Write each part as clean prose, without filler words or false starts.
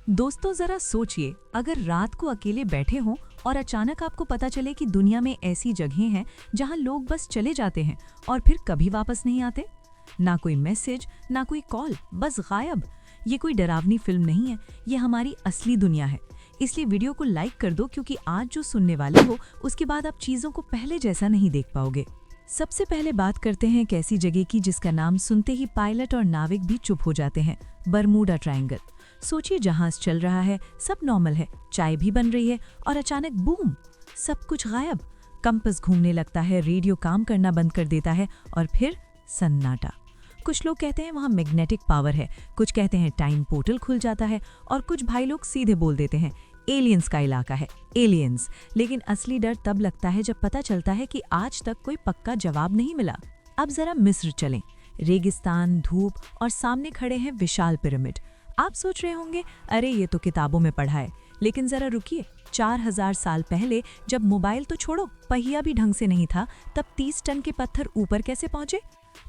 दोस्तों जरा सोचिए, अगर रात को अकेले बैठे हों और अचानक आपको पता चले कि दुनिया में ऐसी जगहें हैं जहां लोग बस चले जाते हैं और फिर कभी वापस नहीं आते। ना कोई मैसेज, ना कोई कॉल, बस गायब। ये कोई डरावनी फिल्म नहीं है, ये हमारी असली दुनिया है। इसलिए वीडियो को लाइक कर दो, क्योंकि आज जो सुनने वाले हो उसके बाद आप चीज़ों को पहले जैसा नहीं देख पाओगे। सबसे पहले बात करते हैं एक ऐसी जगह की जिसका नाम सुनते ही पायलट और नाविक भी चुप हो जाते हैं। Bermuda triangle. सोचिए, जहाज चल रहा है, सब नॉर्मल है, चाय भी बन रही है और अचानक बूम, सब कुछ गायब। कंपास घूमने लगता है, रेडियो काम करना बंद कर देता है और फिर सन्नाटा। कुछ लोग कहते हैं वहाँ मैग्नेटिक पावर है, कुछ कहते हैं टाइम पोर्टल खुल जाता है और कुछ भाई लोग सीधे बोल देते हैं एलियंस का इलाका है, एलियंस। लेकिन असली डर तब लगता है जब पता चलता है कि आज तक कोई पक्का जवाब नहीं मिला। अब जरा मिस्र चलें। रेगिस्तान, धूप और सामने खड़े हैं विशाल पिरामिड। आप सोच रहे होंगे, अरे ये तो किताबों में पढ़ा है। लेकिन जरा रुकिए, 4000 साल पहले जब मोबाइल तो छोड़ो, पहिया भी ढंग से नहीं था, तब 30 टन के पत्थर ऊपर कैसे पहुंचे?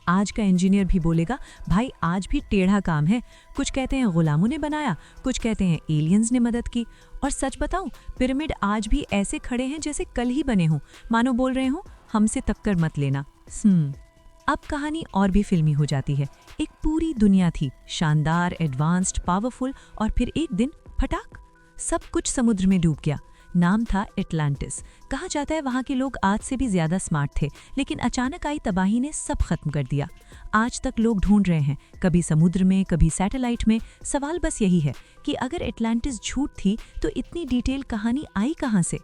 आज का इंजीनियर भी बोलेगा, भाई आज भी टेढ़ा काम है। कुछ कहते हैं गुलामों ने बनाया, कुछ कहते हैं एलियंस ने मदद की। और सच बताऊं, पिरामिड आज भी ऐसे खड़े हैं जैसे कल ही बने हों, मानो बोल रहे हों हमसे टक्कर मत लेना। अब कहानी और भी फिल्मी हो जाती है। एक पूरी दुनिया थी, शानदार, एडवांस्ड, पावरफुल, और फिर एक दिन फटाक, सब कुछ समुद्र में डूब गया। नाम था एटलांटिस। कहा जाता है वहाँ के लोग आज से भी ज्यादा स्मार्ट थे, लेकिन अचानक आई तबाही ने सब खत्म कर दिया। आज तक लोग ढूंढ रहे हैं, कभी समुद्र में, कभी सैटेलाइट में। सवाल बस यही है कि अगर एटलांटिस झूठ थी तो इतनी डिटेल कहानी आई कहाँ से?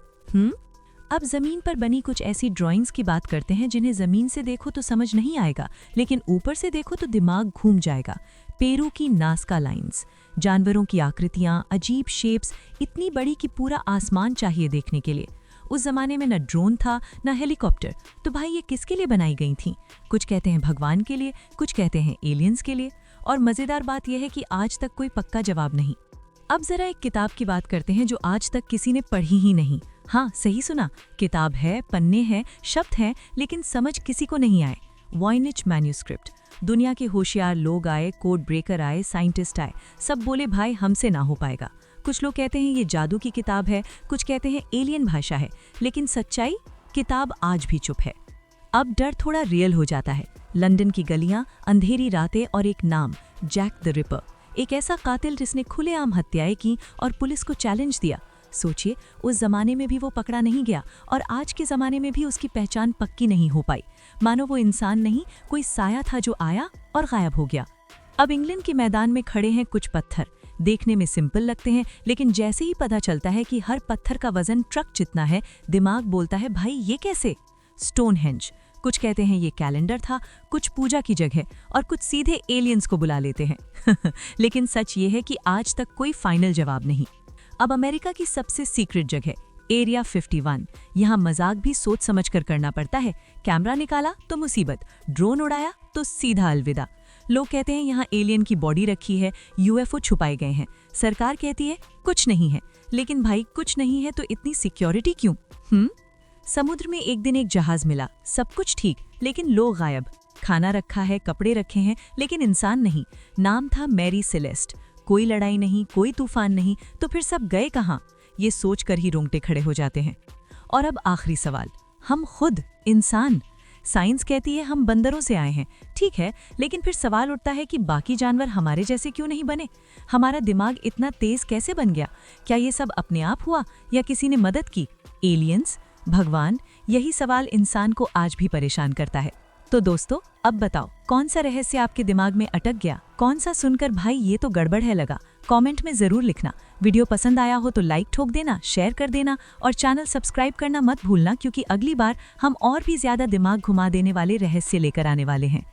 अब जमीन पर बनी कुछ ऐसी ड्राइंग्स की बात करते हैं जिन्हें जमीन से देखो तो समझ नहीं आएगा, लेकिन ऊपर से देखो तो दिमाग घूम जाएगा। पेरू की नास्का लाइंस, जानवरों की आकृतियां, अजीब शेप्स, इतनी बड़ी कि पूरा आसमान चाहिए देखने के लिए। उस जमाने में न ड्रोन था, न हेलीकॉप्टर, तो भाई ये किसके लिए बनाई गई थी? कुछ कहते हैं भगवान के लिए, कुछ कहते हैं एलियंस के लिए। और मजेदार बात यह है कि आज तक कोई पक्का जवाब नहीं। अब जरा एक किताब की बात करते हैं जो आज तक किसी ने पढ़ी ही नहीं। हाँ, सही सुना, किताब है, पन्ने हैं, शब्द हैं, लेकिन समझ किसी को नहीं आए। Voynich manuscript. दुनिया के होशियार लोग आए, कोड ब्रेकर आए, साइंटिस्ट आए, सब बोले भाई हमसे ना हो पाएगा। कुछ लोग कहते हैं ये जादू की किताब है, कुछ कहते हैं एलियन भाषा है, लेकिन सच्चाई, किताब आज भी चुप है। अब डर थोड़ा रियल हो जाता है। लंदन की गलियां, अंधेरी रातें और एक नाम, जैक द रिपर। एक ऐसा कातिल जिसने खुलेआम हत्याएं की और पुलिस को चैलेंज दिया। सोचिए, उस जमाने में भी वो पकड़ा नहीं गया और आज के जमाने में भी उसकी पहचान पक्की नहीं हो पाई। मानो वो इंसान नहीं, कोई साया था जो आया और गायब हो गया। अब इंग्लैंड के मैदान में खड़े हैं कुछ पत्थर। देखने में सिंपल लगते हैं, लेकिन जैसे ही पता चलता है कि हर पत्थर का वजन ट्रक जितना है, दिमाग बोलता है भाई ये कैसे? स्टोनहेंज। कुछ कहते हैं ये कैलेंडर था, कुछ पूजा की जगह, और कुछ सीधे एलियंस को बुला लेते हैं। लेकिन सच ये है कि आज तक कोई फाइनल जवाब नहीं। अब अमेरिका की सबसे सीक्रेट जगह, एरिया 51। यहाँ मजाक भी सोच समझकर करना पड़ता है। कैमरा निकाला तो मुसीबत, ड्रोन उड़ाया तो सीधा अलविदा। लोग कहते हैं यहाँ एलियन की बॉडी रखी है, यूएफओ छुपाए गए हैं। सरकार कहती है कुछ नहीं है, लेकिन भाई कुछ नहीं है तो इतनी सिक्योरिटी क्यों? समुद्र में एक दिन एक जहाज मिला, सब कुछ ठीक, लेकिन लोग गायब। खाना रखा है, कपड़े रखे हैं, लेकिन इंसान नहीं। नाम था मैरी सेलेस्ट। कोई लड़ाई नहीं, कोई तूफान नहीं, तो फिर सब गए कहाँ? ये सोचकर ही रोंगटे खड़े हो जाते हैं। और अब आखिरी सवाल, हम खुद इंसान। साइंस कहती है हम बंदरों से आए हैं, ठीक है, लेकिन फिर सवाल उठता है कि बाकी जानवर हमारे जैसे क्यों नहीं बने? हमारा दिमाग इतना तेज कैसे बन गया? क्या ये सब अपने आप हुआ या किसी ने मदद की? एलियंस, भगवान, यही सवाल इंसान को आज भी परेशान करता है। तो दोस्तों, अब बताओ, कौन सा रहस्य आपके दिमाग में अटक गया? कौन सा सुनकर भाई ये तो गड़बड़ है लगा? कमेंट में जरूर लिखना। वीडियो पसंद आया हो तो लाइक ठोक देना, शेयर कर देना और चैनल सब्सक्राइब करना मत भूलना, क्योंकि अगली बार हम और भी ज्यादा दिमाग घुमा देने वाले रहस्य लेकर आने वाले हैं।